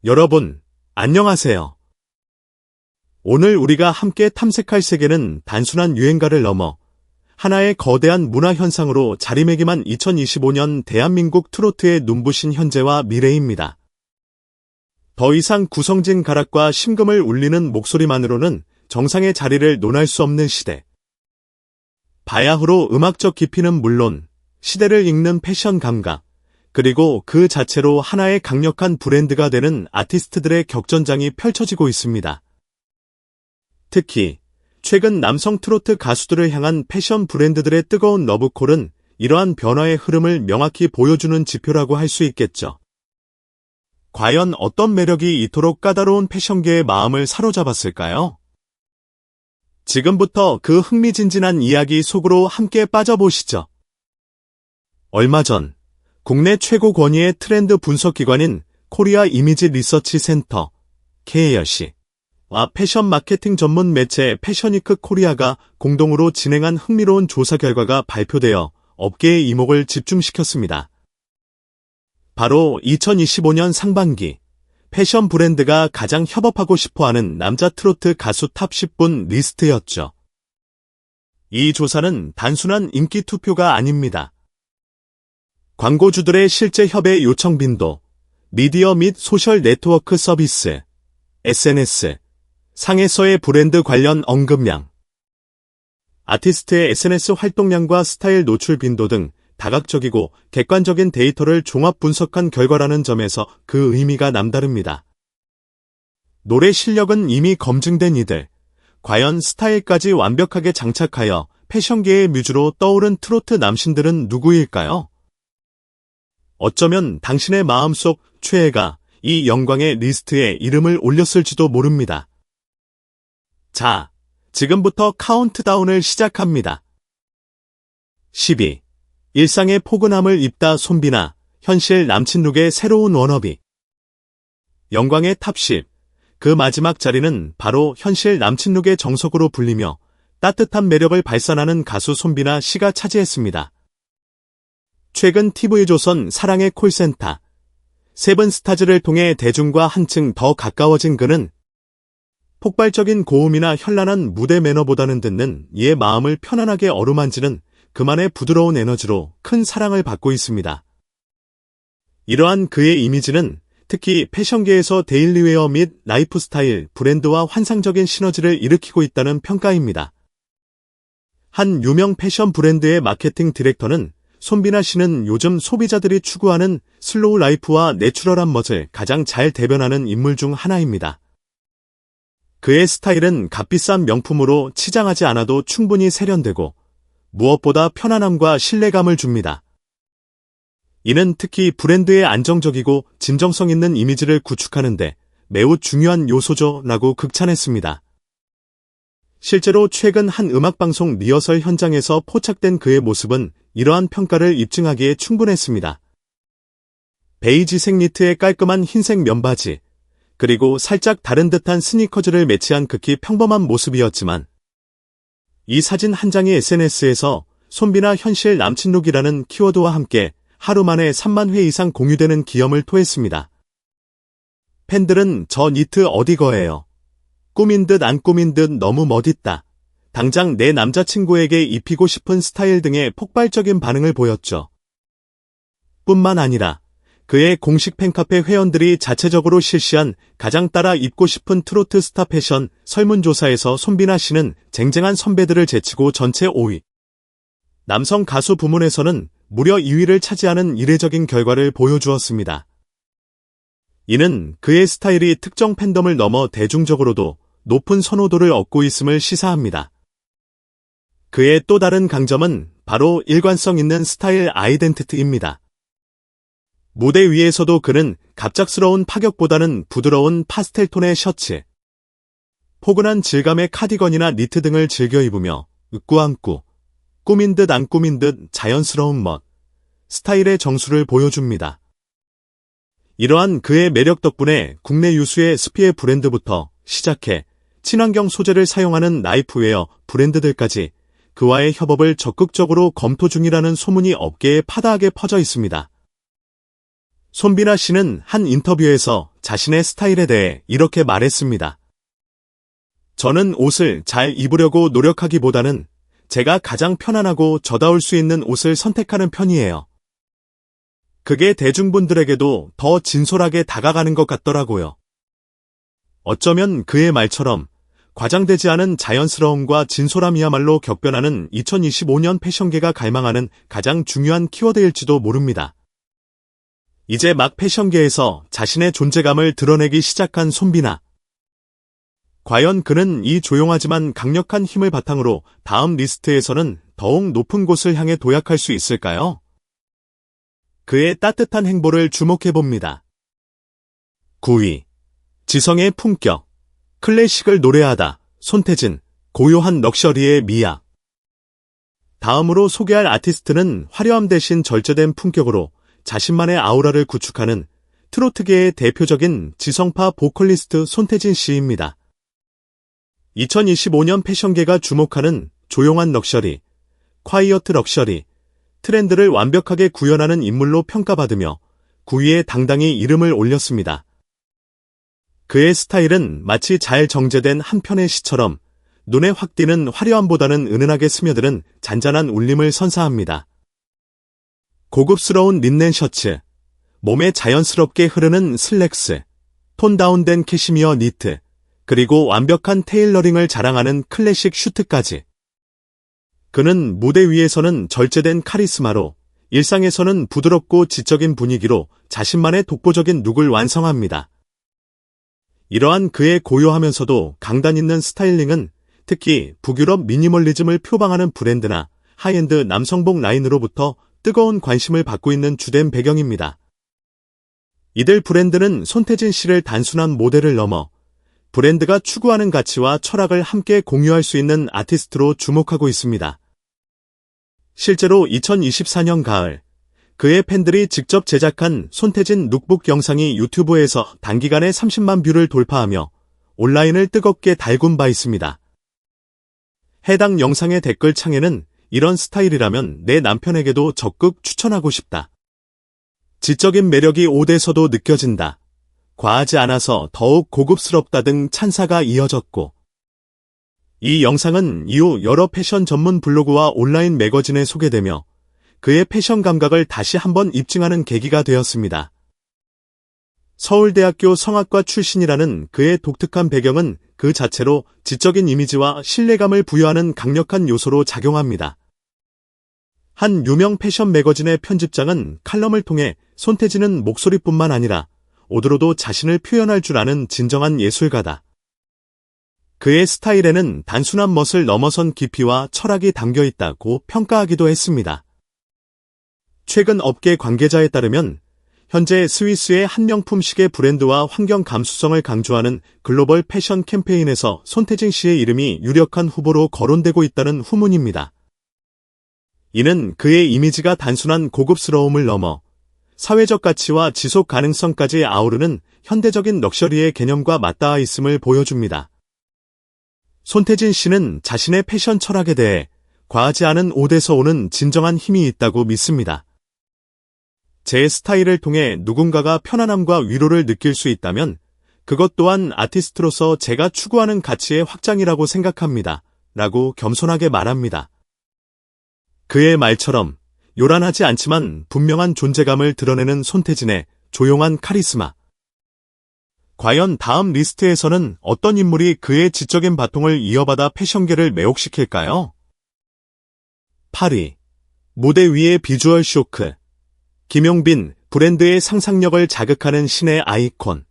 여러분, 안녕하세요. 오늘 우리가 함께 탐색할 세계는 단순한 유행가를 넘어 하나의 거대한 문화 현상으로 자리매김한 2025년 대한민국 트로트의 눈부신 현재와 미래입니다. 더 이상 구성진 가락과 심금을 울리는 목소리만으로는 정상의 자리를 논할 수 없는 시대. 바야흐로 음악적 깊이는 물론 시대를 읽는 패션 감각, 그리고 그 자체로 하나의 강력한 브랜드가 되는 아티스트들의 격전장이 펼쳐지고 있습니다. 특히 최근 남성 트로트 가수들을 향한 패션 브랜드들의 뜨거운 러브콜은 이러한 변화의 흐름을 명확히 보여주는 지표라고 할 수 있겠죠. 과연 어떤 매력이 이토록 까다로운 패션계의 마음을 사로잡았을까요? 지금부터 그 흥미진진한 이야기 속으로 함께 빠져보시죠. 얼마 전 국내 최고 권위의 트렌드 분석 기관인 코리아 이미지 리서치 센터 KARC와 패션 마케팅 전문 매체 패션위크 코리아가 공동으로 진행한 흥미로운 조사 결과가 발표되어 업계의 이목을 집중시켰습니다. 바로 2025년 상반기 패션 브랜드가 가장 협업하고 싶어하는 남자 트로트 가수 탑 10분 리스트였죠. 이 조사는 단순한 인기 투표가 아닙니다. 광고주들의 실제 협의 요청 빈도, 미디어 및 소셜 네트워크 서비스, SNS, 상에서의 브랜드 관련 언급량, 아티스트의 SNS 활동량과 스타일 노출 빈도 등 다각적이고 객관적인 데이터를 종합 분석한 결과라는 점에서 그 의미가 남다릅니다. 노래 실력은 이미 검증된 이들, 과연 스타일까지 완벽하게 장착하여 패션계의 뮤즈로 떠오른 트로트 남신들은 누구일까요? 어쩌면 당신의 마음속 최애가 이 영광의 리스트에 이름을 올렸을지도 모릅니다. 자, 지금부터 카운트다운을 시작합니다. 12. 일상의 포근함을 입다 손비나, 현실 남친 룩의 새로운 워너비. 영광의 탑 10. 그 마지막 자리는 바로 현실 남친 룩의 정석으로 불리며 따뜻한 매력을 발산하는 가수 손비나 씨가 차지했습니다. 최근 TV조선 사랑의 콜센터, 세븐스타즈를 통해 대중과 한층 더 가까워진 그는 폭발적인 고음이나 현란한 무대 매너보다는 듣는 이의 마음을 편안하게 어루만지는 그만의 부드러운 에너지로 큰 사랑을 받고 있습니다. 이러한 그의 이미지는 특히 패션계에서 데일리웨어 및 라이프스타일 브랜드와 환상적인 시너지를 일으키고 있다는 평가입니다. 한 유명 패션 브랜드의 마케팅 디렉터는 손비나 씨는 요즘 소비자들이 추구하는 슬로우 라이프와 내추럴한 멋을 가장 잘 대변하는 인물 중 하나입니다. 그의 스타일은 값비싼 명품으로 치장하지 않아도 충분히 세련되고 무엇보다 편안함과 신뢰감을 줍니다. 이는 특히 브랜드의 안정적이고 진정성 있는 이미지를 구축하는데 매우 중요한 요소죠 라고 극찬했습니다. 실제로 최근 한 음악방송 리허설 현장에서 포착된 그의 모습은 이러한 평가를 입증하기에 충분했습니다. 베이지색 니트에 깔끔한 흰색 면바지, 그리고 살짝 다른 듯한 스니커즈를 매치한 극히 평범한 모습이었지만 이 사진 한 장이 SNS에서 손비나 현실 남친 룩이라는 키워드와 함께 하루 만에 3만 회 이상 공유되는 기염을 토했습니다. 팬들은 저 니트 어디 거예요? 꾸민 듯 안 꾸민 듯 너무 멋있다. 당장 내 남자친구에게 입히고 싶은 스타일 등의 폭발적인 반응을 보였죠. 뿐만 아니라 그의 공식 팬카페 회원들이 자체적으로 실시한 가장 따라 입고 싶은 트로트 스타 패션 설문조사에서 손비나 씨는 쟁쟁한 선배들을 제치고 전체 5위. 남성 가수 부문에서는 무려 2위를 차지하는 이례적인 결과를 보여주었습니다. 이는 그의 스타일이 특정 팬덤을 넘어 대중적으로도 높은 선호도를 얻고 있음을 시사합니다. 그의 또 다른 강점은 바로 일관성 있는 스타일 아이덴티티입니다. 무대 위에서도 그는 갑작스러운 파격보다는 부드러운 파스텔톤의 셔츠, 포근한 질감의 카디건이나 니트 등을 즐겨 입으며 으꾸안꾸, 꾸민 듯 안 꾸민 듯 자연스러운 멋, 스타일의 정수를 보여줍니다. 이러한 그의 매력 덕분에 국내 유수의 스피의 브랜드부터 시작해 친환경 소재를 사용하는 라이프웨어 브랜드들까지 그와의 협업을 적극적으로 검토 중이라는 소문이 업계에 파다하게 퍼져 있습니다. 손비나 씨는 한 인터뷰에서 자신의 스타일에 대해 이렇게 말했습니다. 저는 옷을 잘 입으려고 노력하기보다는 제가 가장 편안하고 저다울 수 있는 옷을 선택하는 편이에요. 그게 대중분들에게도 더 진솔하게 다가가는 것 같더라고요. 어쩌면 그의 말처럼 과장되지 않은 자연스러움과 진솔함이야말로 격변하는 2025년 패션계가 갈망하는 가장 중요한 키워드일지도 모릅니다. 이제 막 패션계에서 자신의 존재감을 드러내기 시작한 손비나. 과연 그는 이 조용하지만 강력한 힘을 바탕으로 다음 리스트에서는 더욱 높은 곳을 향해 도약할 수 있을까요? 그의 따뜻한 행보를 주목해봅니다. 9위. 지성의 품격. 클래식을 노래하다. 손태진. 고요한 럭셔리의 미학. 다음으로 소개할 아티스트는 화려함 대신 절제된 품격으로 자신만의 아우라를 구축하는 트로트계의 대표적인 지성파 보컬리스트 손태진 씨입니다. 2025년 패션계가 주목하는 조용한 럭셔리, 콰이어트 럭셔리, 트렌드를 완벽하게 구현하는 인물로 평가받으며 9위에 당당히 이름을 올렸습니다. 그의 스타일은 마치 잘 정제된 한 편의 시처럼 눈에 확 띄는 화려함보다는 은은하게 스며드는 잔잔한 울림을 선사합니다. 고급스러운 린넨 셔츠, 몸에 자연스럽게 흐르는 슬랙스, 톤 다운된 캐시미어 니트, 그리고 완벽한 테일러링을 자랑하는 클래식 슈트까지. 그는 무대 위에서는 절제된 카리스마로, 일상에서는 부드럽고 지적인 분위기로 자신만의 독보적인 룩을 완성합니다. 이러한 그의 고요하면서도 강단 있는 스타일링은 특히 북유럽 미니멀리즘을 표방하는 브랜드나 하이엔드 남성복 라인으로부터 뜨거운 관심을 받고 있는 주된 배경입니다. 이들 브랜드는 손태진 씨를 단순한 모델을 넘어 브랜드가 추구하는 가치와 철학을 함께 공유할 수 있는 아티스트로 주목하고 있습니다. 실제로 2024년 가을, 그의 팬들이 직접 제작한 손태진 룩북 영상이 유튜브에서 단기간에 30만 뷰를 돌파하며 온라인을 뜨겁게 달군 바 있습니다. 해당 영상의 댓글창에는 이런 스타일이라면 내 남편에게도 적극 추천하고 싶다. 지적인 매력이 옷에서도 느껴진다. 과하지 않아서 더욱 고급스럽다 등 찬사가 이어졌고, 이 영상은 이후 여러 패션 전문 블로그와 온라인 매거진에 소개되며 그의 패션 감각을 다시 한번 입증하는 계기가 되었습니다. 서울대학교 성악과 출신이라는 그의 독특한 배경은 그 자체로 지적인 이미지와 신뢰감을 부여하는 강력한 요소로 작용합니다. 한 유명 패션 매거진의 편집장은 칼럼을 통해 손태진은 목소리뿐만 아니라 옷으로도 자신을 표현할 줄 아는 진정한 예술가다. 그의 스타일에는 단순한 멋을 넘어선 깊이와 철학이 담겨 있다고 평가하기도 했습니다. 최근 업계 관계자에 따르면 현재 스위스의 한 명품 시계 브랜드와 환경 감수성을 강조하는 글로벌 패션 캠페인에서 손태진 씨의 이름이 유력한 후보로 거론되고 있다는 후문입니다. 이는 그의 이미지가 단순한 고급스러움을 넘어 사회적 가치와 지속 가능성까지 아우르는 현대적인 럭셔리의 개념과 맞닿아 있음을 보여줍니다. 손태진 씨는 자신의 패션 철학에 대해 과하지 않은 옷에서 오는 진정한 힘이 있다고 믿습니다. 제 스타일을 통해 누군가가 편안함과 위로를 느낄 수 있다면 그것 또한 아티스트로서 제가 추구하는 가치의 확장이라고 생각합니다. 라고 겸손하게 말합니다. 그의 말처럼 요란하지 않지만 분명한 존재감을 드러내는 손태진의 조용한 카리스마. 과연 다음 리스트에서는 어떤 인물이 그의 지적인 바통을 이어받아 패션계를 매혹시킬까요? 8위. 무대 위의 비주얼 쇼크. 김용빈, 브랜드의 상상력을 자극하는 신의 아이콘.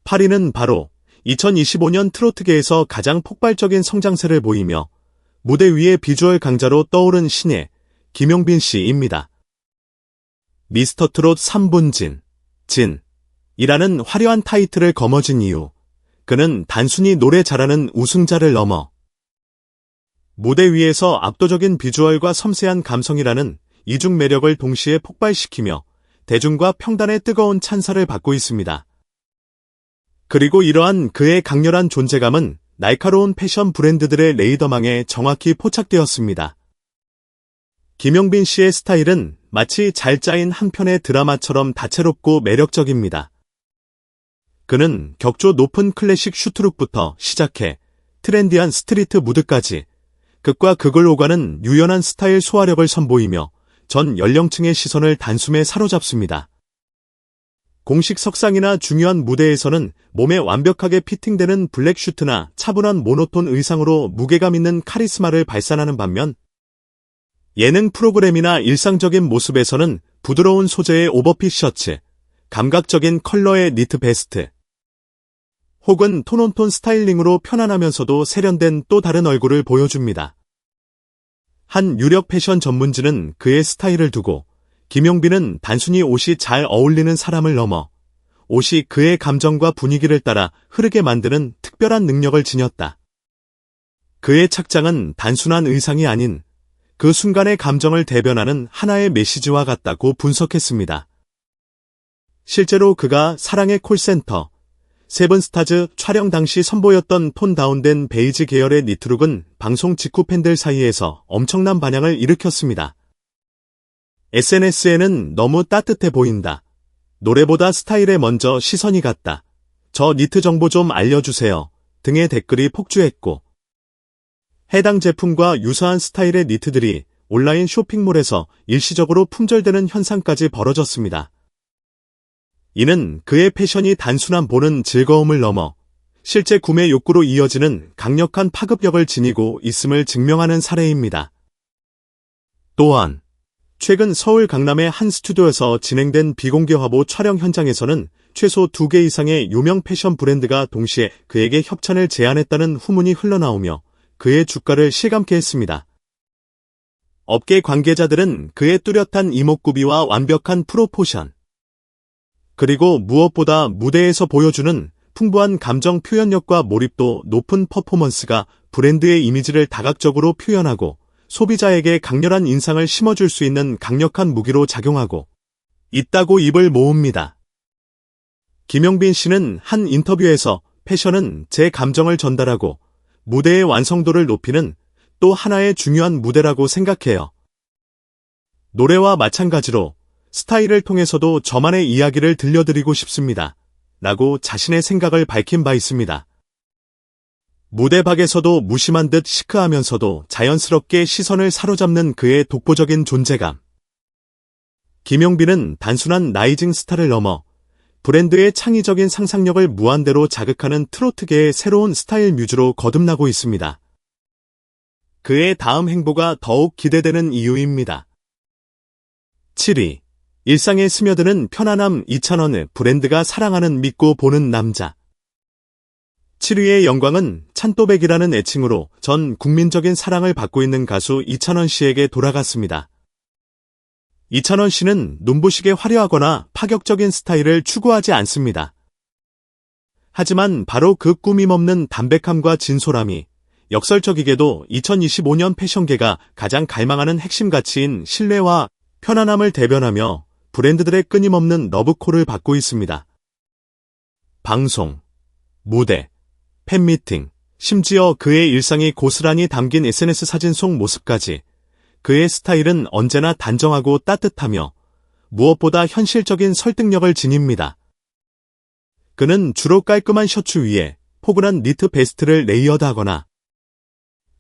8위는 바로 2025년 트로트계에서 가장 폭발적인 성장세를 보이며 무대 위의 비주얼 강자로 떠오른 신예 김용빈 씨입니다. 미스터 트롯 3분 진이라는 화려한 타이틀을 거머쥔 이후 그는 단순히 노래 잘하는 우승자를 넘어 무대 위에서 압도적인 비주얼과 섬세한 감성이라는 이중 매력을 동시에 폭발시키며 대중과 평단의 뜨거운 찬사를 받고 있습니다. 그리고 이러한 그의 강렬한 존재감은 날카로운 패션 브랜드들의 레이더망에 정확히 포착되었습니다. 김용빈 씨의 스타일은 마치 잘 짜인 한 편의 드라마처럼 다채롭고 매력적입니다. 그는 격조 높은 클래식 슈트룩부터 시작해 트렌디한 스트리트 무드까지 극과 극을 오가는 유연한 스타일 소화력을 선보이며 전 연령층의 시선을 단숨에 사로잡습니다. 공식 석상이나 중요한 무대에서는 몸에 완벽하게 피팅되는 블랙 슈트나 차분한 모노톤 의상으로 무게감 있는 카리스마를 발산하는 반면 예능 프로그램이나 일상적인 모습에서는 부드러운 소재의 오버핏 셔츠, 감각적인 컬러의 니트 베스트, 혹은 톤온톤 스타일링으로 편안하면서도 세련된 또 다른 얼굴을 보여줍니다. 한 유력 패션 전문지는 그의 스타일을 두고 김용빈은 단순히 옷이 잘 어울리는 사람을 넘어 옷이 그의 감정과 분위기를 따라 흐르게 만드는 특별한 능력을 지녔다. 그의 착장은 단순한 의상이 아닌 그 순간의 감정을 대변하는 하나의 메시지와 같다고 분석했습니다. 실제로 그가 사랑의 콜센터, 세븐스타즈 촬영 당시 선보였던 톤 다운된 베이지 계열의 니트룩은 방송 직후 팬들 사이에서 엄청난 반향을 일으켰습니다. SNS에는 너무 따뜻해 보인다. 노래보다 스타일에 먼저 시선이 갔다. 저 니트 정보 좀 알려주세요. 등의 댓글이 폭주했고 해당 제품과 유사한 스타일의 니트들이 온라인 쇼핑몰에서 일시적으로 품절되는 현상까지 벌어졌습니다. 이는 그의 패션이 단순한 보는 즐거움을 넘어 실제 구매 욕구로 이어지는 강력한 파급력을 지니고 있음을 증명하는 사례입니다. 또한 최근 서울 강남의 한 스튜디오에서 진행된 비공개 화보 촬영 현장에서는 최소 2개 이상의 유명 패션 브랜드가 동시에 그에게 협찬을 제안했다는 후문이 흘러나오며 그의 주가를 실감케 했습니다. 업계 관계자들은 그의 뚜렷한 이목구비와 완벽한 프로포션, 그리고 무엇보다 무대에서 보여주는 풍부한 감정 표현력과 몰입도 높은 퍼포먼스가 브랜드의 이미지를 다각적으로 표현하고 소비자에게 강렬한 인상을 심어줄 수 있는 강력한 무기로 작용하고 있다고 입을 모읍니다. 김용빈 씨는 한 인터뷰에서 패션은 제 감정을 전달하고 무대의 완성도를 높이는 또 하나의 중요한 무대라고 생각해요. 노래와 마찬가지로 스타일을 통해서도 저만의 이야기를 들려드리고 싶습니다. 라고 자신의 생각을 밝힌 바 있습니다. 무대 밖에서도 무심한 듯 시크하면서도 자연스럽게 시선을 사로잡는 그의 독보적인 존재감. 김용빈은 단순한 라이징 스타를 넘어 브랜드의 창의적인 상상력을 무한대로 자극하는 트로트계의 새로운 스타일 뮤즈로 거듭나고 있습니다. 그의 다음 행보가 더욱 기대되는 이유입니다. 7위. 일상에 스며드는 편안함. 이찬원의 브랜드가 사랑하는 믿고 보는 남자. 7위의 영광은 찬또백이라는 애칭으로 전 국민적인 사랑을 받고 있는 가수 이찬원 씨에게 돌아갔습니다. 이찬원 씨는 눈부시게 화려하거나 파격적인 스타일을 추구하지 않습니다. 하지만 바로 그 꾸밈없는 담백함과 진솔함이 역설적이게도 2025년 패션계가 가장 갈망하는 핵심 가치인 신뢰와 편안함을 대변하며 브랜드들의 끊임없는 러브콜을 받고 있습니다. 방송, 무대, 팬미팅, 심지어 그의 일상이 고스란히 담긴 SNS 사진 속 모습까지 그의 스타일은 언제나 단정하고 따뜻하며 무엇보다 현실적인 설득력을 지닙니다. 그는 주로 깔끔한 셔츠 위에 포근한 니트 베스트를 레이어드하거나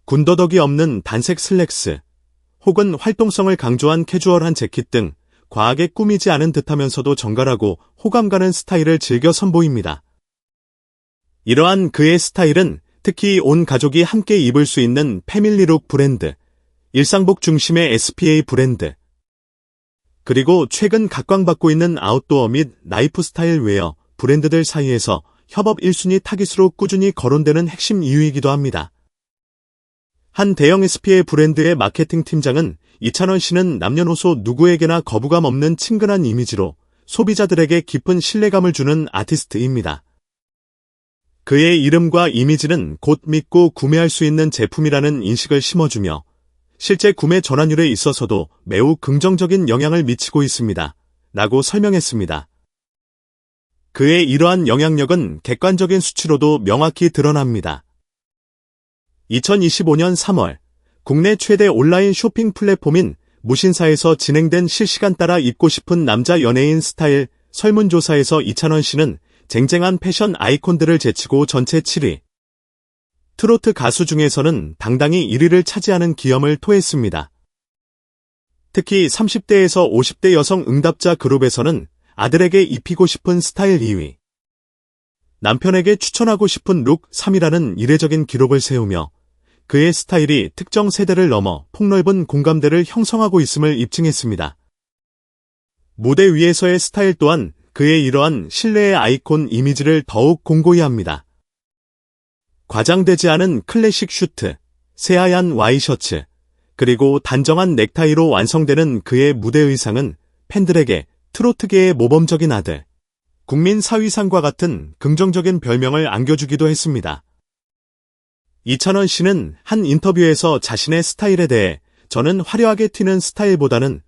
군더더기 없는 단색 슬랙스 혹은 활동성을 강조한 캐주얼한 재킷 등 과하게 꾸미지 않은 듯하면서도 정갈하고 호감 가는 스타일을 즐겨 선보입니다. 이러한 그의 스타일은 특히 온 가족이 함께 입을 수 있는 패밀리룩 브랜드, 일상복 중심의 SPA 브랜드, 그리고 최근 각광받고 있는 아웃도어 및 라이프스타일 웨어 브랜드들 사이에서 협업 1순위 타깃으로 꾸준히 거론되는 핵심 이유이기도 합니다. 한 대형 SPA 브랜드의 마케팅 팀장은 이찬원 씨는 남녀노소 누구에게나 거부감 없는 친근한 이미지로 소비자들에게 깊은 신뢰감을 주는 아티스트입니다. 그의 이름과 이미지는 곧 믿고 구매할 수 있는 제품이라는 인식을 심어주며 실제 구매 전환율에 있어서도 매우 긍정적인 영향을 미치고 있습니다. 라고 설명했습니다. 그의 이러한 영향력은 객관적인 수치로도 명확히 드러납니다. 2025년 3월 국내 최대 온라인 쇼핑 플랫폼인 무신사에서 진행된 실시간 따라 입고 싶은 남자 연예인 스타일 설문조사에서 이찬원 씨는 쟁쟁한 패션 아이콘들을 제치고 전체 7위. 트로트 가수 중에서는 당당히 1위를 차지하는 기염을 토했습니다. 특히 30대에서 50대 여성 응답자 그룹에서는 아들에게 입히고 싶은 스타일 2위, 남편에게 추천하고 싶은 룩 3위라는 이례적인 기록을 세우며 그의 스타일이 특정 세대를 넘어 폭넓은 공감대를 형성하고 있음을 입증했습니다. 무대 위에서의 스타일 또한 그의 이러한 신뢰의 아이콘 이미지를 더욱 공고히 합니다. 과장되지 않은 클래식 슈트, 새하얀 와이셔츠, 그리고 단정한 넥타이로 완성되는 그의 무대 의상은 팬들에게 트로트계의 모범적인 아들, 국민 사위상과 같은 긍정적인 별명을 안겨주기도 했습니다. 이찬원 씨는 한 인터뷰에서 자신의 스타일에 대해 저는 화려하게 튀는 스타일보다는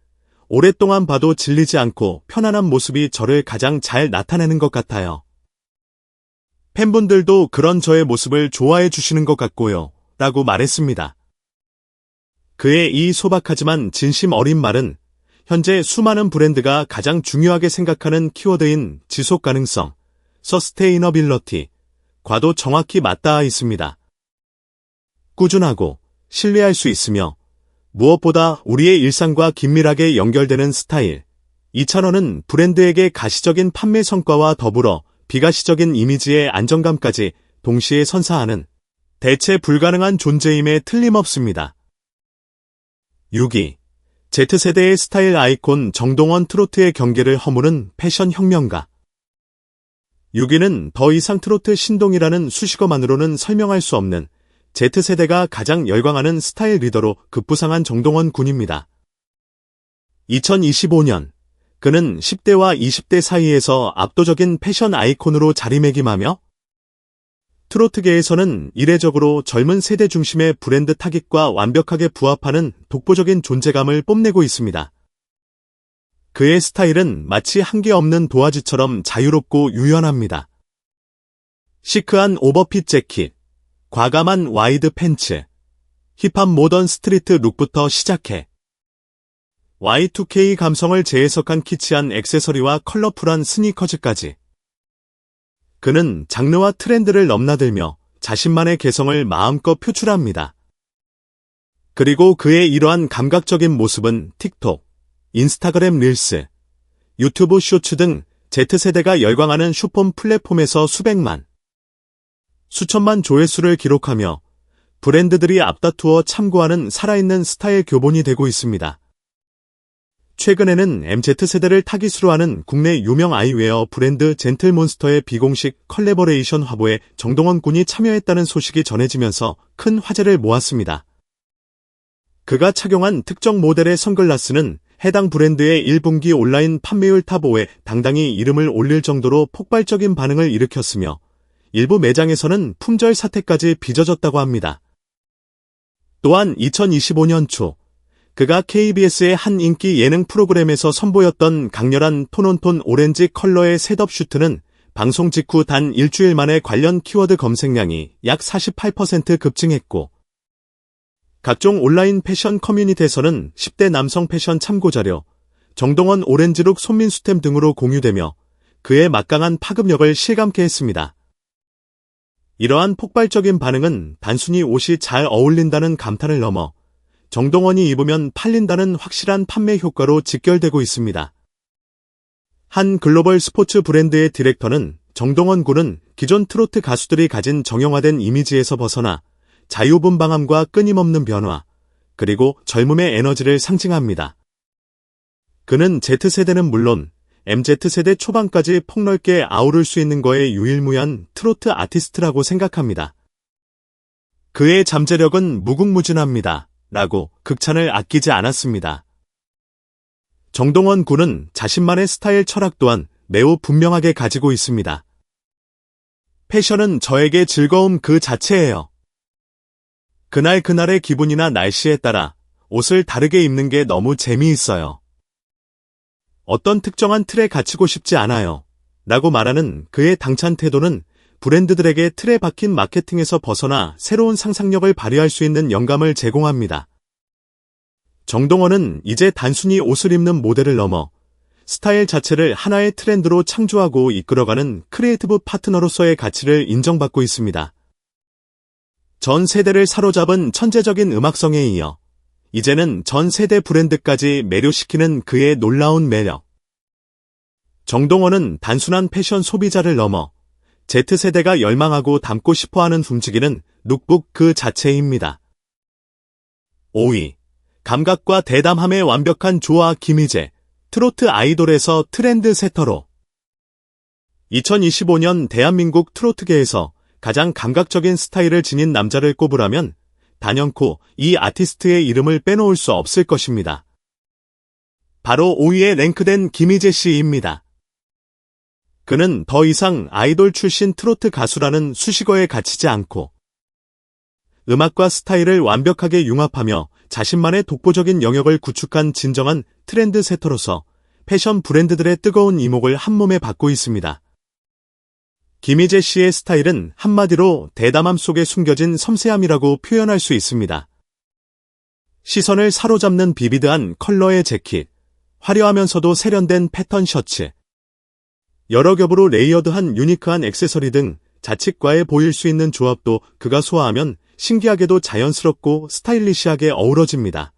오랫동안 봐도 질리지 않고 편안한 모습이 저를 가장 잘 나타내는 것 같아요. 팬분들도 그런 저의 모습을 좋아해 주시는 것 같고요. 라고 말했습니다. 그의 이 소박하지만 진심 어린 말은 현재 수많은 브랜드가 가장 중요하게 생각하는 키워드인 지속 가능성, 서스테이너빌러티, 과도 정확히 맞닿아 있습니다. 꾸준하고 신뢰할 수 있으며 무엇보다 우리의 일상과 긴밀하게 연결되는 스타일. 이찬원은 브랜드에게 가시적인 판매 성과와 더불어 비가시적인 이미지의 안정감까지 동시에 선사하는 대체 불가능한 존재임에 틀림없습니다. 6위. Z세대의 스타일 아이콘 정동원 트로트의 경계를 허무는 패션 혁명가. 6위는 더 이상 트로트 신동이라는 수식어만으로는 설명할 수 없는 Z세대가 가장 열광하는 스타일 리더로 급부상한 정동원 군입니다. 2025년 그는 10대와 20대 사이에서 압도적인 패션 아이콘으로 자리매김하며 트로트계에서는 이례적으로 젊은 세대 중심의 브랜드 타깃과 완벽하게 부합하는 독보적인 존재감을 뽐내고 있습니다. 그의 스타일은 마치 한계 없는 도화지처럼 자유롭고 유연합니다. 시크한 오버핏 재킷, 과감한 와이드 팬츠, 힙합 모던 스트리트 룩부터 시작해 Y2K 감성을 재해석한 키치한 액세서리와 컬러풀한 스니커즈까지. 그는 장르와 트렌드를 넘나들며 자신만의 개성을 마음껏 표출합니다. 그리고 그의 이러한 감각적인 모습은 틱톡, 인스타그램 릴스, 유튜브 쇼츠 등 Z세대가 열광하는 슈폼 플랫폼에서 수백만, 수천만 조회수를 기록하며 브랜드들이 앞다투어 참고하는 살아있는 스타일 교본이 되고 있습니다. 최근에는 MZ세대를 타깃으로 하는 국내 유명 아이웨어 브랜드 젠틀몬스터의 비공식 컬래버레이션 화보에 정동원 군이 참여했다는 소식이 전해지면서 큰 화제를 모았습니다. 그가 착용한 특정 모델의 선글라스는 해당 브랜드의 1분기 온라인 판매율 탑 5에 당당히 이름을 올릴 정도로 폭발적인 반응을 일으켰으며 일부 매장에서는 품절 사태까지 빚어졌다고 합니다. 또한 2025년 초 그가 KBS의 한 인기 예능 프로그램에서 선보였던 강렬한 톤온톤 오렌지 컬러의 셋업 슈트는 방송 직후 단 일주일 만에 관련 키워드 검색량이 약 48% 급증했고 각종 온라인 패션 커뮤니티에서는 10대 남성 패션 참고자료, 정동원 오렌지룩 손민수템 등으로 공유되며 그의 막강한 파급력을 실감케 했습니다. 이러한 폭발적인 반응은 단순히 옷이 잘 어울린다는 감탄을 넘어 정동원이 입으면 팔린다는 확실한 판매 효과로 직결되고 있습니다. 한 글로벌 스포츠 브랜드의 디렉터는 정동원 군은 기존 트로트 가수들이 가진 정형화된 이미지에서 벗어나 자유분방함과 끊임없는 변화, 그리고 젊음의 에너지를 상징합니다. 그는 Z세대는 물론 MZ세대 초반까지 폭넓게 아우를 수 있는 거에 유일무이한 트로트 아티스트라고 생각합니다. 그의 잠재력은 무궁무진합니다. 라고 극찬을 아끼지 않았습니다. 정동원 군은 자신만의 스타일 철학 또한 매우 분명하게 가지고 있습니다. 패션은 저에게 즐거움 그 자체예요. 그날그날의 기분이나 날씨에 따라 옷을 다르게 입는 게 너무 재미있어요. 어떤 특정한 틀에 갇히고 싶지 않아요. 라고 말하는 그의 당찬 태도는 브랜드들에게 틀에 박힌 마케팅에서 벗어나 새로운 상상력을 발휘할 수 있는 영감을 제공합니다. 정동원은 이제 단순히 옷을 입는 모델을 넘어 스타일 자체를 하나의 트렌드로 창조하고 이끌어가는 크리에이티브 파트너로서의 가치를 인정받고 있습니다. 전 세대를 사로잡은 천재적인 음악성에 이어 이제는 전 세대 브랜드까지 매료시키는 그의 놀라운 매력. 정동원은 단순한 패션 소비자를 넘어 Z세대가 열망하고 닮고 싶어하는 움직이는 룩북 그 자체입니다. 5위. 감각과 대담함의 완벽한 조화 김희재, 트로트 아이돌에서 트렌드 세터로. 2025년 대한민국 트로트계에서 가장 감각적인 스타일을 지닌 남자를 꼽으라면 단연코 이 아티스트의 이름을 빼놓을 수 없을 것입니다. 바로 5위에 랭크된 김희재 씨입니다. 그는 더 이상 아이돌 출신 트로트 가수라는 수식어에 갇히지 않고 음악과 스타일을 완벽하게 융합하며 자신만의 독보적인 영역을 구축한 진정한 트렌드 세터로서 패션 브랜드들의 뜨거운 이목을 한몸에 받고 있습니다. 김희재 씨의 스타일은 한마디로 대담함 속에 숨겨진 섬세함이라고 표현할 수 있습니다. 시선을 사로잡는 비비드한 컬러의 재킷, 화려하면서도 세련된 패턴 셔츠, 여러 겹으로 레이어드한 유니크한 액세서리 등 자칫과해 보일 수 있는 조합도 그가 소화하면 신기하게도 자연스럽고 스타일리시하게 어우러집니다.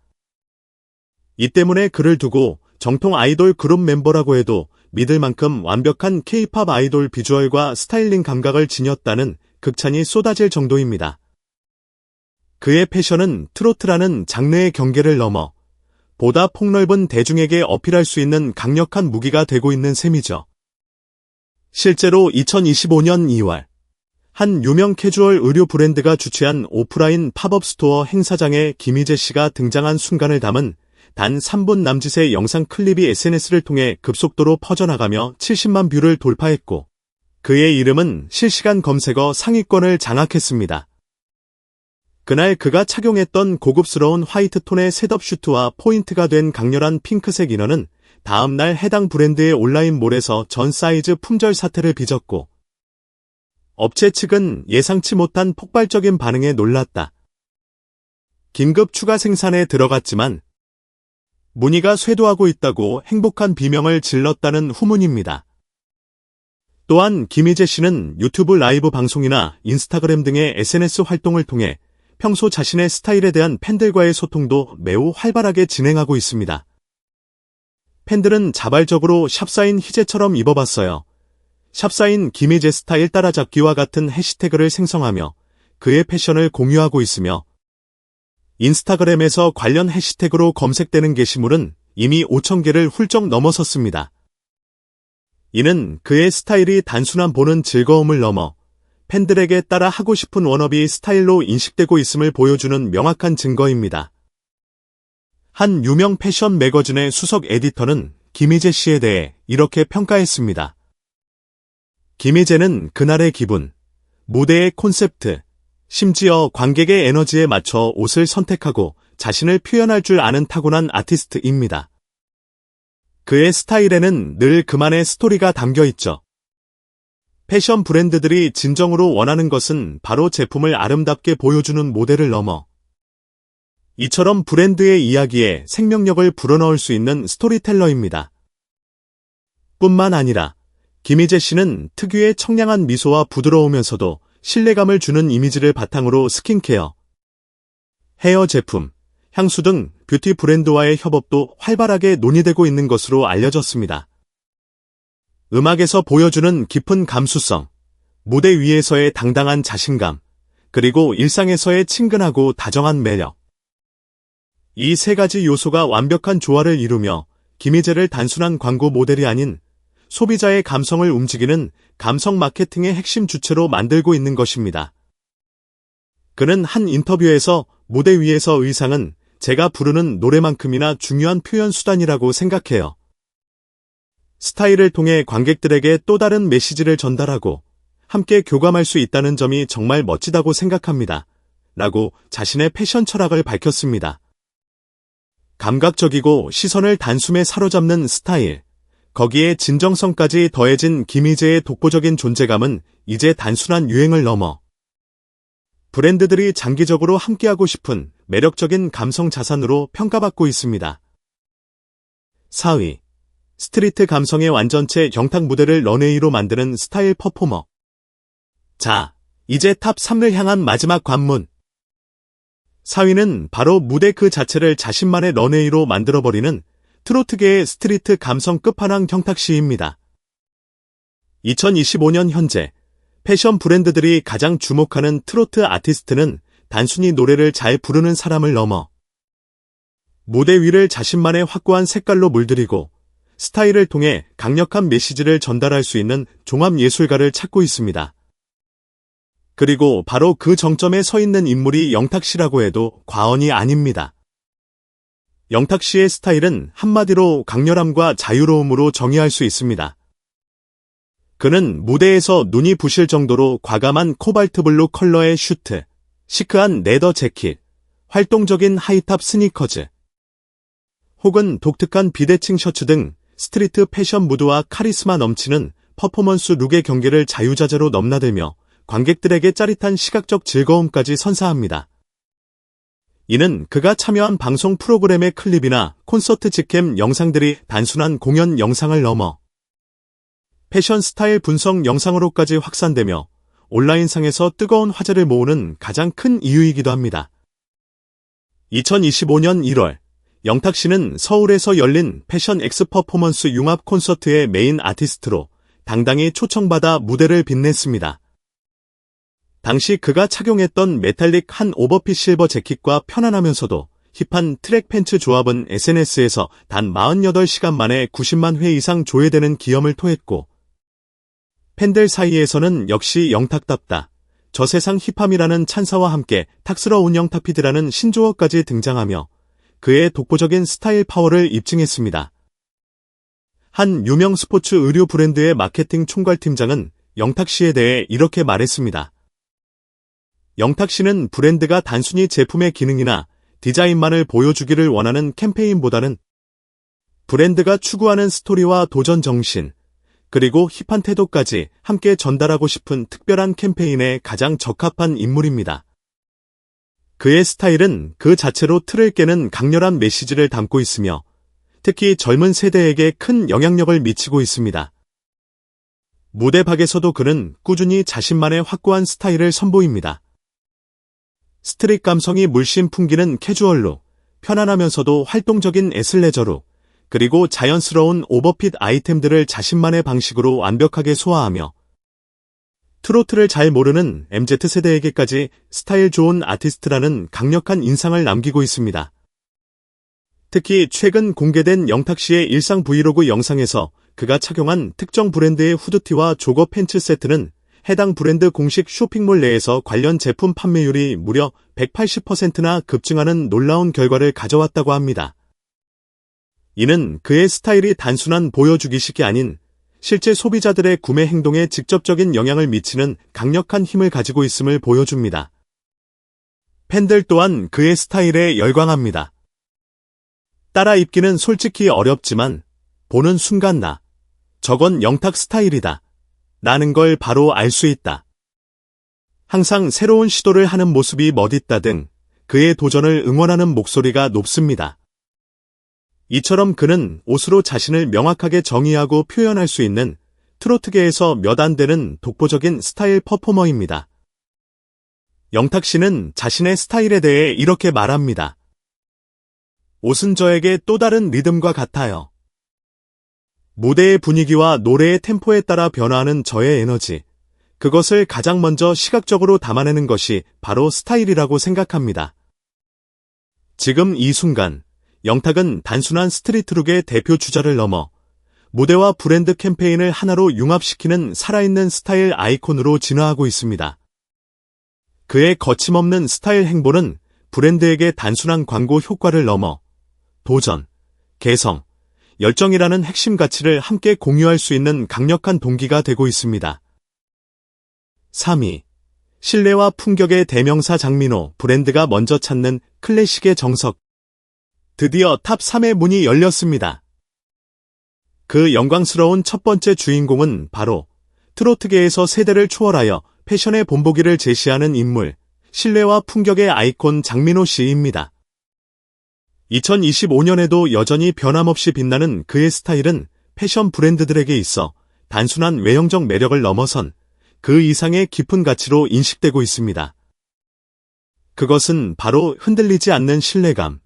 이 때문에 그를 두고 정통 아이돌 그룹 멤버라고 해도 믿을 만큼 완벽한 K-팝 아이돌 비주얼과 스타일링 감각을 지녔다는 극찬이 쏟아질 정도입니다. 그의 패션은 트로트라는 장르의 경계를 넘어 보다 폭넓은 대중에게 어필할 수 있는 강력한 무기가 되고 있는 셈이죠. 실제로 2025년 2월 한 유명 캐주얼 의류 브랜드가 주최한 오프라인 팝업 스토어 행사장에 김희재 씨가 등장한 순간을 담은 단 3분 남짓의 영상 클립이 SNS를 통해 급속도로 퍼져나가며 70만 뷰를 돌파했고 그의 이름은 실시간 검색어 상위권을 장악했습니다. 그날 그가 착용했던 고급스러운 화이트 톤의 셋업 슈트와 포인트가 된 강렬한 핑크색 이너는 다음날 해당 브랜드의 온라인 몰에서 전 사이즈 품절 사태를 빚었고 업체 측은 예상치 못한 폭발적인 반응에 놀랐다. 긴급 추가 생산에 들어갔지만 문의가 쇄도하고 있다고 행복한 비명을 질렀다는 후문입니다. 또한 김희재 씨는 유튜브 라이브 방송이나 인스타그램 등의 SNS 활동을 통해 평소 자신의 스타일에 대한 팬들과의 소통도 매우 활발하게 진행하고 있습니다. 팬들은 자발적으로 샵사인 희재처럼 입어봤어요. 샵사인 김희재 스타일 따라잡기와 같은 해시태그를 생성하며 그의 패션을 공유하고 있으며 인스타그램에서 관련 해시태그로 검색되는 게시물은 이미 5,000개를 훌쩍 넘어섰습니다. 이는 그의 스타일이 단순한 보는 즐거움을 넘어 팬들에게 따라 하고 싶은 워너비 스타일로 인식되고 있음을 보여주는 명확한 증거입니다. 한 유명 패션 매거진의 수석 에디터는 김희재 씨에 대해 이렇게 평가했습니다. 김희재는 그날의 기분, 무대의 콘셉트, 심지어 관객의 에너지에 맞춰 옷을 선택하고 자신을 표현할 줄 아는 타고난 아티스트입니다. 그의 스타일에는 늘 그만의 스토리가 담겨 있죠. 패션 브랜드들이 진정으로 원하는 것은 바로 제품을 아름답게 보여주는 모델을 넘어 이처럼 브랜드의 이야기에 생명력을 불어넣을 수 있는 스토리텔러입니다. 뿐만 아니라 김희재 씨는 특유의 청량한 미소와 부드러우면서도 신뢰감을 주는 이미지를 바탕으로 스킨케어, 헤어 제품, 향수 등 뷰티 브랜드와의 협업도 활발하게 논의되고 있는 것으로 알려졌습니다. 음악에서 보여주는 깊은 감수성, 무대 위에서의 당당한 자신감, 그리고 일상에서의 친근하고 다정한 매력. 이 세 가지 요소가 완벽한 조화를 이루며 김희재를 단순한 광고 모델이 아닌 소비자의 감성을 움직이는 감성 마케팅의 핵심 주체로 만들고 있는 것입니다. 그는 한 인터뷰에서 무대 위에서 의상은 제가 부르는 노래만큼이나 중요한 표현 수단이라고 생각해요. 스타일을 통해 관객들에게 또 다른 메시지를 전달하고 함께 교감할 수 있다는 점이 정말 멋지다고 생각합니다. 라고 자신의 패션 철학을 밝혔습니다. 감각적이고 시선을 단숨에 사로잡는 스타일, 거기에 진정성까지 더해진 김희재의 독보적인 존재감은 이제 단순한 유행을 넘어 브랜드들이 장기적으로 함께하고 싶은 매력적인 감성 자산으로 평가받고 있습니다. 4위. 스트리트 감성의 완전체 영탁 무대를 런웨이로 만드는 스타일 퍼포머. 자, 이제 탑 3를 향한 마지막 관문. 4위는 바로 무대 그 자체를 자신만의 런웨이로 만들어버리는 트로트계의 스트리트 감성 끝판왕 영탁 씨입니다. 2025년 현재 패션 브랜드들이 가장 주목하는 트로트 아티스트는 단순히 노래를 잘 부르는 사람을 넘어 무대 위를 자신만의 확고한 색깔로 물들이고 스타일을 통해 강력한 메시지를 전달할 수 있는 종합 예술가를 찾고 있습니다. 그리고 바로 그 정점에 서 있는 인물이 영탁 씨라고 해도 과언이 아닙니다. 영탁 씨의 스타일은 한마디로 강렬함과 자유로움으로 정의할 수 있습니다. 그는 무대에서 눈이 부실 정도로 과감한 코발트 블루 컬러의 슈트, 시크한 레더 재킷, 활동적인 하이탑 스니커즈, 혹은 독특한 비대칭 셔츠 등 스트리트 패션 무드와 카리스마 넘치는 퍼포먼스 룩의 경계를 자유자재로 넘나들며 관객들에게 짜릿한 시각적 즐거움까지 선사합니다. 이는 그가 참여한 방송 프로그램의 클립이나 콘서트 직캠 영상들이 단순한 공연 영상을 넘어 패션 스타일 분석 영상으로까지 확산되며 온라인상에서 뜨거운 화제를 모으는 가장 큰 이유이기도 합니다. 2025년 1월 영탁 씨는 서울에서 열린 패션 엑스 퍼포먼스 융합 콘서트의 메인 아티스트로 당당히 초청받아 무대를 빛냈습니다. 당시 그가 착용했던 메탈릭 한 오버핏 실버 재킷과 편안하면서도 힙한 트랙 팬츠 조합은 SNS에서 단 48시간 만에 90만 회 이상 조회되는 기염을 토했고 팬들 사이에서는 역시 영탁답다, 저세상 힙함이라는 찬사와 함께 탁스러운 영탁피드라는 신조어까지 등장하며 그의 독보적인 스타일 파워를 입증했습니다. 한 유명 스포츠 의류 브랜드의 마케팅 총괄팀장은 영탁 씨에 대해 이렇게 말했습니다. 영탁 씨는 브랜드가 단순히 제품의 기능이나 디자인만을 보여주기를 원하는 캠페인보다는 브랜드가 추구하는 스토리와 도전 정신, 그리고 힙한 태도까지 함께 전달하고 싶은 특별한 캠페인에 가장 적합한 인물입니다. 그의 스타일은 그 자체로 틀을 깨는 강렬한 메시지를 담고 있으며 특히 젊은 세대에게 큰 영향력을 미치고 있습니다. 무대 밖에서도 그는 꾸준히 자신만의 확고한 스타일을 선보입니다. 스트릿 감성이 물씬 풍기는 캐주얼룩, 편안하면서도 활동적인 애슬레저룩, 그리고 자연스러운 오버핏 아이템들을 자신만의 방식으로 완벽하게 소화하며 트로트를 잘 모르는 MZ세대에게까지 스타일 좋은 아티스트라는 강력한 인상을 남기고 있습니다. 특히 최근 공개된 영탁 씨의 일상 브이로그 영상에서 그가 착용한 특정 브랜드의 후드티와 조거 팬츠 세트는 해당 브랜드 공식 쇼핑몰 내에서 관련 제품 판매율이 무려 180%나 급증하는 놀라운 결과를 가져왔다고 합니다. 이는 그의 스타일이 단순한 보여주기식이 아닌 실제 소비자들의 구매 행동에 직접적인 영향을 미치는 강력한 힘을 가지고 있음을 보여줍니다. 팬들 또한 그의 스타일에 열광합니다. 따라 입기는 솔직히 어렵지만 보는 순간 저건 영탁 스타일이다 라는 걸 바로 알 수 있다. 항상 새로운 시도를 하는 모습이 멋있다 등 그의 도전을 응원하는 목소리가 높습니다. 이처럼 그는 옷으로 자신을 명확하게 정의하고 표현할 수 있는 트로트계에서 몇 안 되는 독보적인 스타일 퍼포머입니다. 영탁 씨는 자신의 스타일에 대해 이렇게 말합니다. 옷은 저에게 또 다른 리듬과 같아요. 무대의 분위기와 노래의 템포에 따라 변화하는 저의 에너지, 그것을 가장 먼저 시각적으로 담아내는 것이 바로 스타일이라고 생각합니다. 지금 이 순간 영탁은 단순한 스트리트룩의 대표 주자를 넘어 무대와 브랜드 캠페인을 하나로 융합시키는 살아있는 스타일 아이콘으로 진화하고 있습니다. 그의 거침없는 스타일 행보는 브랜드에게 단순한 광고 효과를 넘어 도전, 개성, 열정이라는 핵심 가치를 함께 공유할 수 있는 강력한 동기가 되고 있습니다. 3위. 신뢰와 품격의 대명사 장민호 브랜드가 먼저 찾는 클래식의 정석. 드디어 탑 3의 문이 열렸습니다. 그 영광스러운 첫 번째 주인공은 바로 트로트계에서 세대를 초월하여 패션의 본보기를 제시하는 인물, 신뢰와 품격의 아이콘 장민호 씨입니다. 2025년에도 여전히 변함없이 빛나는 그의 스타일은 패션 브랜드들에게 있어 단순한 외형적 매력을 넘어선 그 이상의 깊은 가치로 인식되고 있습니다. 그것은 바로 흔들리지 않는 신뢰감,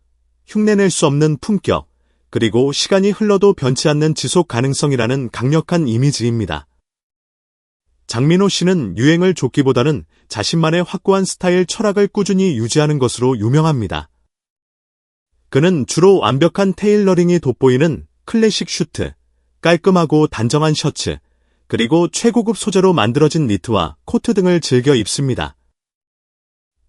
흉내낼 수 없는 품격, 그리고 시간이 흘러도 변치 않는 지속 가능성이라는 강력한 이미지입니다. 장민호 씨는 유행을 좇기보다는 자신만의 확고한 스타일 철학을 꾸준히 유지하는 것으로 유명합니다. 그는 주로 완벽한 테일러링이 돋보이는 클래식 슈트, 깔끔하고 단정한 셔츠, 그리고 최고급 소재로 만들어진 니트와 코트 등을 즐겨 입습니다.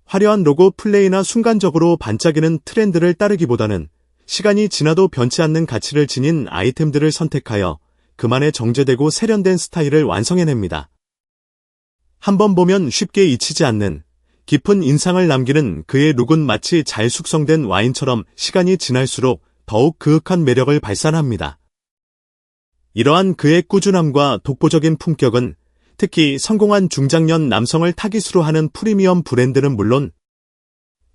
화려한 로고 플레이나 순간적으로 반짝이는 트렌드를 따르기보다는 시간이 지나도 변치 않는 가치를 지닌 아이템들을 선택하여 그만의 정제되고 세련된 스타일을 완성해냅니다. 한번 보면 쉽게 잊히지 않는 깊은 인상을 남기는 그의 룩은 마치 잘 숙성된 와인처럼 시간이 지날수록 더욱 그윽한 매력을 발산합니다. 이러한 그의 꾸준함과 독보적인 품격은 특히 성공한 중장년 남성을 타깃으로 하는 프리미엄 브랜드는 물론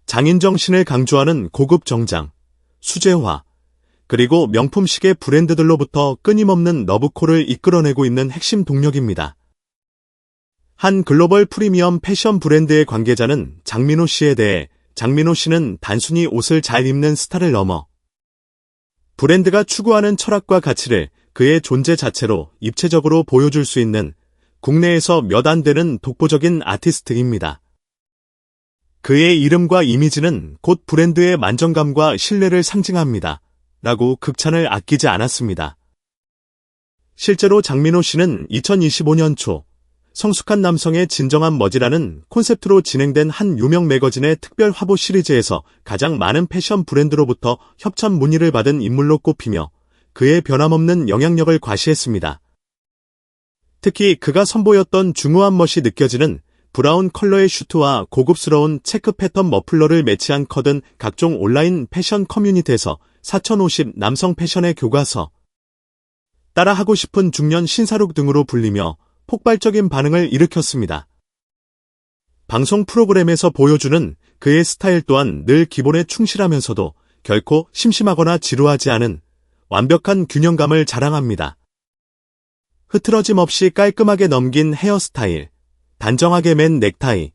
장인 정신을 강조하는 고급 정장, 수제화, 그리고 명품 시계 브랜드들로부터 끊임없는 러브콜을 이끌어내고 있는 핵심 동력입니다. 한 글로벌 프리미엄 패션 브랜드의 관계자는 장민호 씨에 대해 장민호 씨는 단순히 옷을 잘 입는 스타를 넘어 브랜드가 추구하는 철학과 가치를 그의 존재 자체로 입체적으로 보여줄 수 있는 국내에서 몇 안 되는 독보적인 아티스트입니다. 그의 이름과 이미지는 곧 브랜드의 만족감과 신뢰를 상징합니다. 라고 극찬을 아끼지 않았습니다. 실제로 장민호 씨는 2025년 초 성숙한 남성의 진정한 멋이라는 콘셉트로 진행된 한 유명 매거진의 특별 화보 시리즈에서 가장 많은 패션 브랜드로부터 협찬 문의를 받은 인물로 꼽히며 그의 변함없는 영향력을 과시했습니다. 특히 그가 선보였던 중후한 멋이 느껴지는 브라운 컬러의 슈트와 고급스러운 체크 패턴 머플러를 매치한 컷은 각종 온라인 패션 커뮤니티에서 4050 남성 패션의 교과서, 따라하고 싶은 중년 신사룩 등으로 불리며 폭발적인 반응을 일으켰습니다. 방송 프로그램에서 보여주는 그의 스타일 또한 늘 기본에 충실하면서도 결코 심심하거나 지루하지 않은 완벽한 균형감을 자랑합니다. 흐트러짐 없이 깔끔하게 넘긴 헤어스타일, 단정하게 맨 넥타이,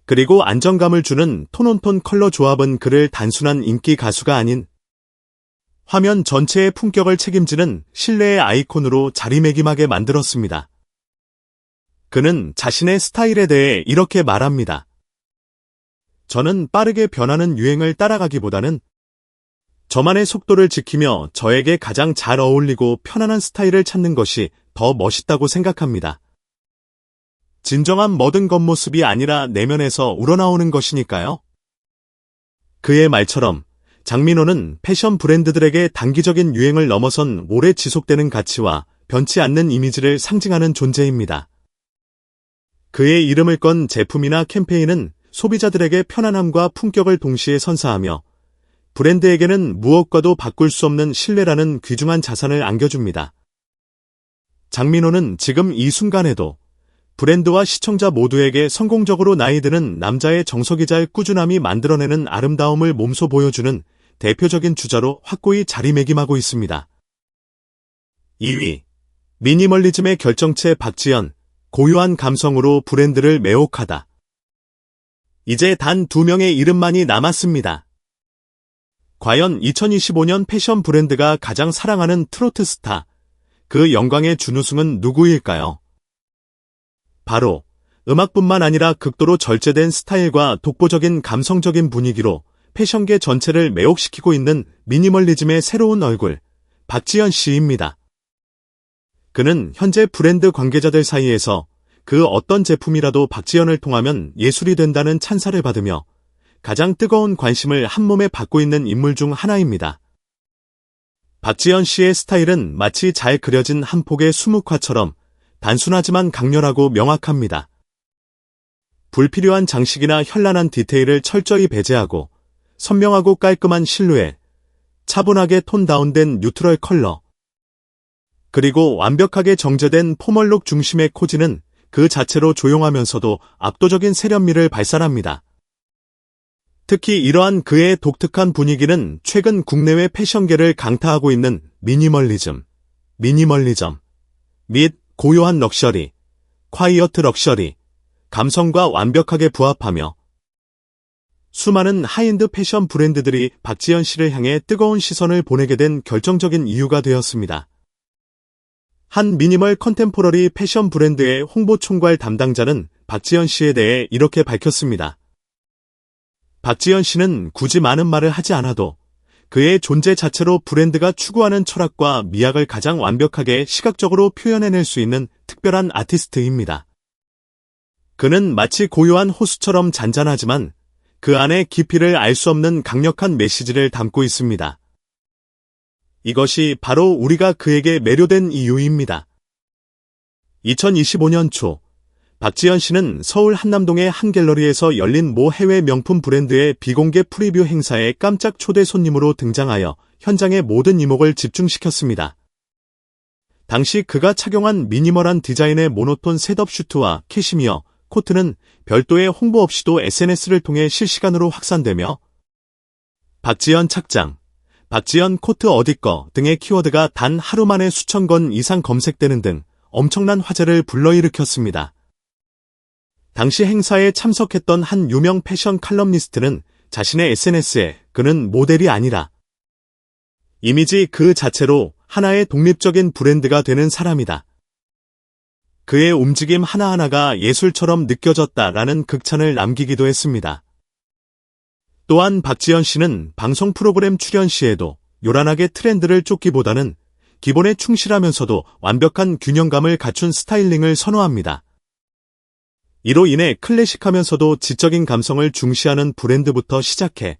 그리고 안정감을 주는 톤온톤 컬러 조합은 그를 단순한 인기 가수가 아닌 화면 전체의 품격을 책임지는 신뢰의 아이콘으로 자리매김하게 만들었습니다. 그는 자신의 스타일에 대해 이렇게 말합니다. 저는 빠르게 변하는 유행을 따라가기보다는 저만의 속도를 지키며 저에게 가장 잘 어울리고 편안한 스타일을 찾는 것이 더 멋있다고 생각합니다. 진정한 모든 겉모습이 아니라 내면에서 우러나오는 것이니까요. 그의 말처럼 장민호는 패션 브랜드들에게 단기적인 유행을 넘어선 오래 지속되는 가치와 변치 않는 이미지를 상징하는 존재입니다. 그의 이름을 건 제품이나 캠페인은 소비자들에게 편안함과 품격을 동시에 선사하며 브랜드에게는 무엇과도 바꿀 수 없는 신뢰라는 귀중한 자산을 안겨줍니다. 장민호는 지금 이 순간에도 브랜드와 시청자 모두에게 성공적으로 나이 드는 남자의 정석이자 꾸준함이 만들어내는 아름다움을 몸소 보여주는 대표적인 주자로 확고히 자리매김하고 있습니다. 2위. 미니멀리즘의 결정체 박지연, 고유한 감성으로 브랜드를 매혹하다. 이제 단 2명의 이름만이 남았습니다. 과연 2025년 패션 브랜드가 가장 사랑하는 트로트 스타, 그 영광의 준우승은 누구일까요? 바로 음악뿐만 아니라 극도로 절제된 스타일과 독보적인 감성적인 분위기로 패션계 전체를 매혹시키고 있는 미니멀리즘의 새로운 얼굴, 박지연 씨입니다. 그는 현재 브랜드 관계자들 사이에서 그 어떤 제품이라도 박지연을 통하면 예술이 된다는 찬사를 받으며 가장 뜨거운 관심을 한몸에 받고 있는 인물 중 하나입니다. 박지연 씨의 스타일은 마치 잘 그려진 한 폭의 수묵화처럼 단순하지만 강렬하고 명확합니다. 불필요한 장식이나 현란한 디테일을 철저히 배제하고 선명하고 깔끔한 실루엣, 차분하게 톤 다운된 뉴트럴 컬러, 그리고 완벽하게 정제된 포멀룩 중심의 코지는 그 자체로 조용하면서도 압도적인 세련미를 발산합니다. 특히 이러한 그의 독특한 분위기는 최근 국내외 패션계를 강타하고 있는 미니멀리즘 및 고요한 럭셔리, 콰이어트 럭셔리, 감성과 완벽하게 부합하며 수많은 하이엔드 패션 브랜드들이 박지현 씨를 향해 뜨거운 시선을 보내게 된 결정적인 이유가 되었습니다. 한 미니멀 컨템포러리 패션 브랜드의 홍보 총괄 담당자는 박지현 씨에 대해 이렇게 밝혔습니다. 박지현 씨는 굳이 많은 말을 하지 않아도 그의 존재 자체로 브랜드가 추구하는 철학과 미학을 가장 완벽하게 시각적으로 표현해낼 수 있는 특별한 아티스트입니다. 그는 마치 고요한 호수처럼 잔잔하지만 그 안에 깊이를 알 수 없는 강력한 메시지를 담고 있습니다. 이것이 바로 우리가 그에게 매료된 이유입니다. 2025년 초, 박지현 씨는 서울 한남동의 한 갤러리에서 열린 모 해외 명품 브랜드의 비공개 프리뷰 행사에 깜짝 초대 손님으로 등장하여 현장의 모든 이목을 집중시켰습니다. 당시 그가 착용한 미니멀한 디자인의 모노톤 셋업 슈트와 캐시미어, 코트는 별도의 홍보 없이도 SNS를 통해 실시간으로 확산되며 박지현 착장, 박지현 코트 어디꺼 등의 키워드가 단 하루 만에 수천 건 이상 검색되는 등 엄청난 화제를 불러일으켰습니다. 당시 행사에 참석했던 한 유명 패션 칼럼니스트는 자신의 SNS에 그는 모델이 아니라 이미지 그 자체로 하나의 독립적인 브랜드가 되는 사람이다. 그의 움직임 하나하나가 예술처럼 느껴졌다라는 극찬을 남기기도 했습니다. 또한 박지현 씨는 방송 프로그램 출연 시에도 요란하게 트렌드를 쫓기보다는 기본에 충실하면서도 완벽한 균형감을 갖춘 스타일링을 선호합니다. 이로 인해 클래식하면서도 지적인 감성을 중시하는 브랜드부터 시작해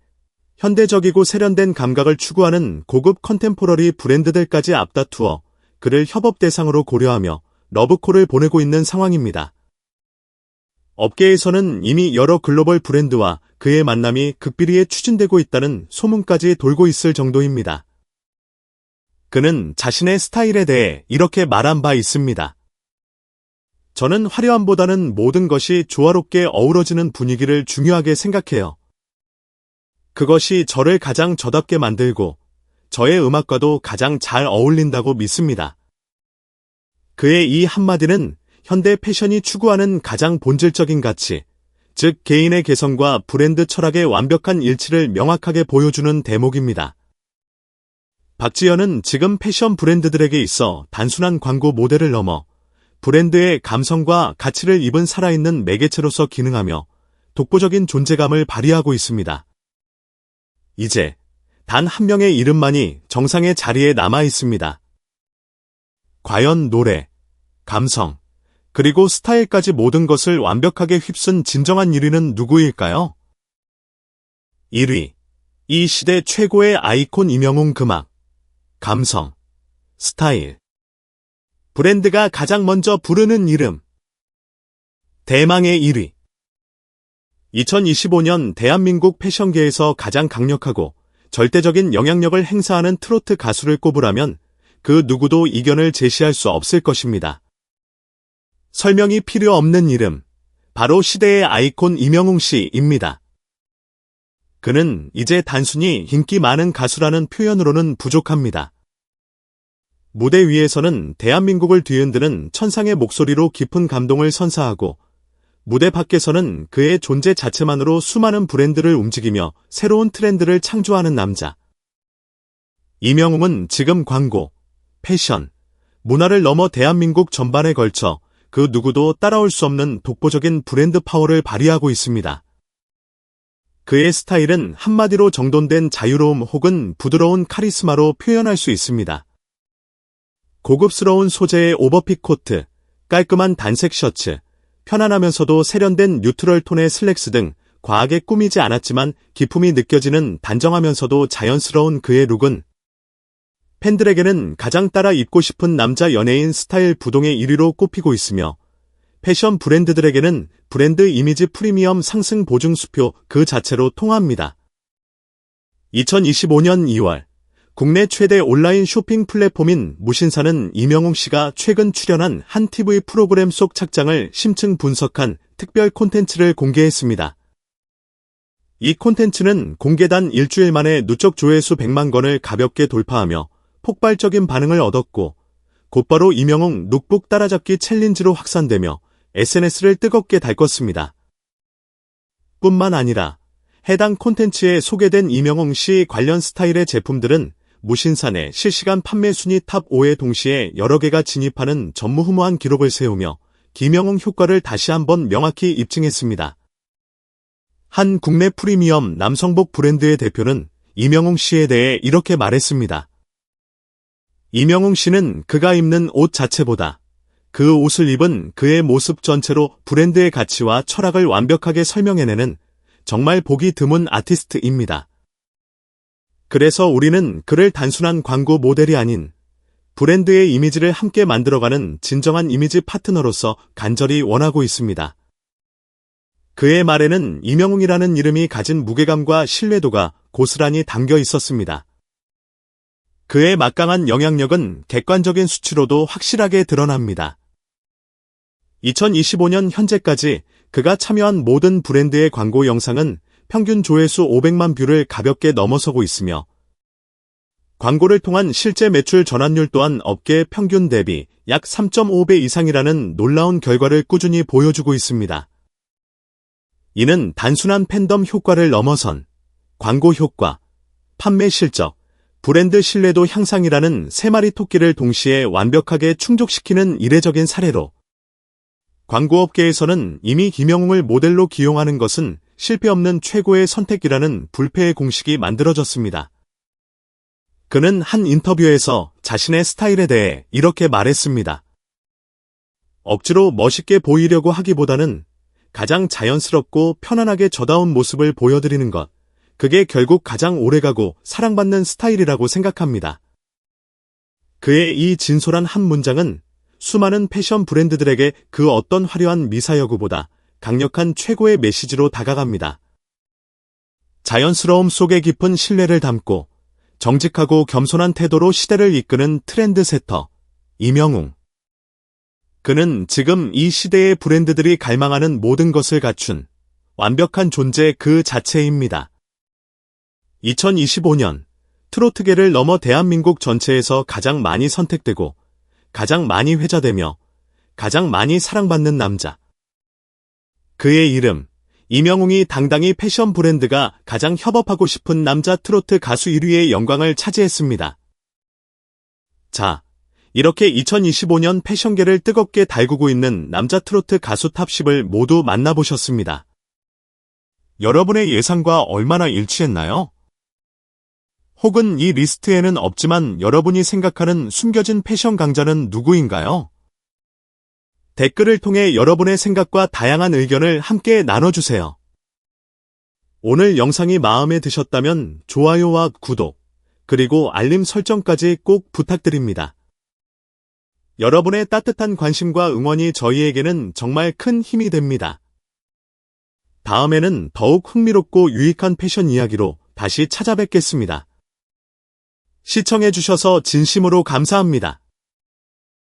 현대적이고 세련된 감각을 추구하는 고급 컨템포러리 브랜드들까지 앞다투어 그를 협업 대상으로 고려하며 러브콜을 보내고 있는 상황입니다. 업계에서는 이미 여러 글로벌 브랜드와 그의 만남이 극비리에 추진되고 있다는 소문까지 돌고 있을 정도입니다. 그는 자신의 스타일에 대해 이렇게 말한 바 있습니다. 저는 화려함보다는 모든 것이 조화롭게 어우러지는 분위기를 중요하게 생각해요. 그것이 저를 가장 저답게 만들고 저의 음악과도 가장 잘 어울린다고 믿습니다. 그의 이 한마디는 현대 패션이 추구하는 가장 본질적인 가치, 즉 개인의 개성과 브랜드 철학의 완벽한 일치를 명확하게 보여주는 대목입니다. 박지현은 지금 패션 브랜드들에게 있어 단순한 광고 모델을 넘어 브랜드의 감성과 가치를 입은 살아있는 매개체로서 기능하며 독보적인 존재감을 발휘하고 있습니다. 이제 단 한 명의 이름만이 정상의 자리에 남아 있습니다. 과연 노래, 감성, 그리고 스타일까지 모든 것을 완벽하게 휩쓴 진정한 1위는 누구일까요? 1위. 이 시대 최고의 아이콘 임영웅 금악. 감성, 스타일. 브랜드가 가장 먼저 부르는 이름. 대망의 1위. 2025년 대한민국 패션계에서 가장 강력하고 절대적인 영향력을 행사하는 트로트 가수를 꼽으라면 그 누구도 이견을 제시할 수 없을 것입니다. 설명이 필요 없는 이름, 바로 시대의 아이콘 임영웅 씨입니다. 그는 이제 단순히 인기 많은 가수라는 표현으로는 부족합니다. 무대 위에서는 대한민국을 뒤흔드는 천상의 목소리로 깊은 감동을 선사하고 무대 밖에서는 그의 존재 자체만으로 수많은 브랜드를 움직이며 새로운 트렌드를 창조하는 남자. 임영웅은 지금 광고, 패션, 문화를 넘어 대한민국 전반에 걸쳐 그 누구도 따라올 수 없는 독보적인 브랜드 파워를 발휘하고 있습니다. 그의 스타일은 한마디로 정돈된 자유로움 혹은 부드러운 카리스마로 표현할 수 있습니다. 고급스러운 소재의 오버핏 코트, 깔끔한 단색 셔츠, 편안하면서도 세련된 뉴트럴 톤의 슬랙스 등 과하게 꾸미지 않았지만 기품이 느껴지는 단정하면서도 자연스러운 그의 룩은 팬들에게는 가장 따라 입고 싶은 남자 연예인 스타일 부동의 1위로 꼽히고 있으며 패션 브랜드들에게는 브랜드 이미지 프리미엄 상승 보증 수표 그 자체로 통합니다. 2025년 2월 국내 최대 온라인 쇼핑 플랫폼인 무신사는 임영웅 씨가 최근 출연한 한 TV 프로그램 속 착장을 심층 분석한 특별 콘텐츠를 공개했습니다. 이 콘텐츠는 공개단 일주일 만에 누적 조회수 100만 건을 가볍게 돌파하며 폭발적인 반응을 얻었고 곧바로 이명웅 룩북 따라잡기 챌린지로 확산되며 SNS를 뜨겁게 달궜습니다. 뿐만 아니라 해당 콘텐츠에 소개된 이명웅 씨 관련 스타일의 제품들은 무신사내 실시간 판매 순위 탑 5에 동시에 여러 개가 진입하는 전무후무한 기록을 세우며 김영웅 효과를 다시 한번 명확히 입증했습니다. 한 국내 프리미엄 남성복 브랜드의 대표는 이명웅 씨에 대해 이렇게 말했습니다. 이명웅 씨는 그가 입는 옷 자체보다 그 옷을 입은 그의 모습 전체로 브랜드의 가치와 철학을 완벽하게 설명해내는 정말 보기 드문 아티스트입니다. 그래서 우리는 그를 단순한 광고 모델이 아닌 브랜드의 이미지를 함께 만들어가는 진정한 이미지 파트너로서 간절히 원하고 있습니다. 그의 말에는 이명웅이라는 이름이 가진 무게감과 신뢰도가 고스란히 담겨 있었습니다. 그의 막강한 영향력은 객관적인 수치로도 확실하게 드러납니다. 2025년 현재까지 그가 참여한 모든 브랜드의 광고 영상은 평균 조회수 500만 뷰를 가볍게 넘어서고 있으며 광고를 통한 실제 매출 전환율 또한 업계 평균 대비 약 3.5배 이상이라는 놀라운 결과를 꾸준히 보여주고 있습니다. 이는 단순한 팬덤 효과를 넘어선 광고 효과, 판매 실적, 브랜드 신뢰도 향상이라는 세 마리 토끼를 동시에 완벽하게 충족시키는 이례적인 사례로 광고업계에서는 이미 김영웅을 모델로 기용하는 것은 실패 없는 최고의 선택이라는 불패의 공식이 만들어졌습니다. 그는 한 인터뷰에서 자신의 스타일에 대해 이렇게 말했습니다. 억지로 멋있게 보이려고 하기보다는 가장 자연스럽고 편안하게 저다운 모습을 보여드리는 것, 그게 결국 가장 오래가고 사랑받는 스타일이라고 생각합니다. 그의 이 진솔한 한 문장은 수많은 패션 브랜드들에게 그 어떤 화려한 미사여구보다 강력한 최고의 메시지로 다가갑니다. 자연스러움 속에 깊은 신뢰를 담고 정직하고 겸손한 태도로 시대를 이끄는 트렌드 세터, 이명웅. 그는 지금 이 시대의 브랜드들이 갈망하는 모든 것을 갖춘 완벽한 존재 그 자체입니다. 2025년 트로트계를 넘어 대한민국 전체에서 가장 많이 선택되고 가장 많이 회자되며 가장 많이 사랑받는 남자. 그의 이름, 이명웅이 당당히 패션 브랜드가 가장 협업하고 싶은 남자 트로트 가수 1위의 영광을 차지했습니다. 자, 이렇게 2025년 패션계를 뜨겁게 달구고 있는 남자 트로트 가수 탑10을 모두 만나보셨습니다. 여러분의 예상과 얼마나 일치했나요? 혹은 이 리스트에는 없지만 여러분이 생각하는 숨겨진 패션 강자는 누구인가요? 댓글을 통해 여러분의 생각과 다양한 의견을 함께 나눠주세요. 오늘 영상이 마음에 드셨다면 좋아요와 구독, 그리고 알림 설정까지 꼭 부탁드립니다. 여러분의 따뜻한 관심과 응원이 저희에게는 정말 큰 힘이 됩니다. 다음에는 더욱 흥미롭고 유익한 패션 이야기로 다시 찾아뵙겠습니다. 시청해주셔서 진심으로 감사합니다.